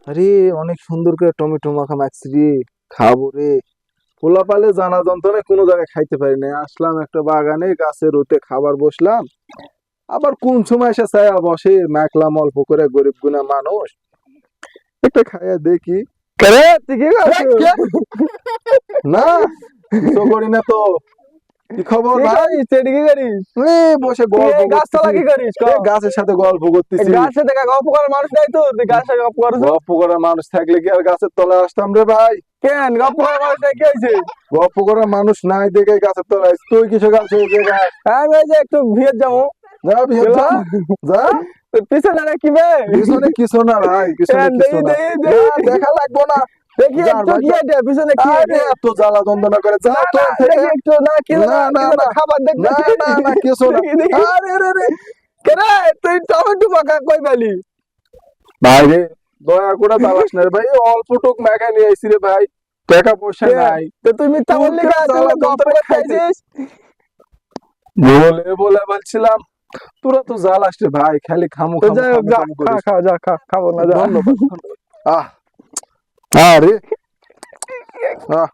আরে অনেক সুন্দর করে টমেটো মাখা মাখছি রে, খাবো রে। পোলা পালে জানা যন্ত্রণায় কোনো জায়গায় খাইতে পারি না, আসলাম একটা বাগানে গাছের রোতে খাবার বসলাম, আবার কোন সময় এসে ছায়া বসে মাখলাম অল্প করে, গরিব গুনা মানুষ, একটা খাইয়া দেখি। কেরে তুই কি করছিস? না কিছু করি না তো। কি খবর কি ভাই? করিস? তুই কি করিস? বসে তুই গল্প এই গাছতলা কি করিস? ক। গাছের সাথে গল্প এই করতেছি। গাছে দেখা গল্প করার মানুষ নাই তো, তুই গাছে গল্প করছিস? গল্প করার মানুষ থাকলে কি আর গাছের তলায় আসতাম রে ভাই? কেন গল্প করার মানুষ নাই, কি হয়েছে? গল্প করার মানুষ নাই দেখে গাছের তলায়, তুই কিসে গাছে এই জায়গায়? আমি এই যে একটু ভিড় যাবো। যা বিয়ে যা, যা। পিছনে না কি বে? পিছনে কিছু না ভাই, পিছনে কিছু না। না, দেখা লাগবো না। দেখি যা একটু ভাই, কি যা। এটা পিছনে কি আরে এত জ্বালা যন্ত্রণা করে, যা তো থেকে। দেখি একটু না কি না, না, না। খাবার দেখ না, না, না, কিছু না। দেখি দেখি আরে রে রে। কেরে তুই টমেটো মাখা কই পেলি? ভাই রে, দয়া করে জ্বালাস না রে ভাই, অল্প টুক মেখা নিয়ে আইছি রে ভাই, টাকা পয়সা নাই। তো তুই মিথ্যা বললি তোর কেন? তুই জ্বালা গল্প যন্ত্রণা করতে খাইতে। আইছিস? বলে বলে বলছিলাম, তোরা তো জ্বালাস রে ভাই, খালি খামু তো খামু যাই হোক, খামু যা খামু খা করিস। খা যা খা খাবো না, যা। ধন্যবাদ, ধন্যবাদ। আহ আরে আহ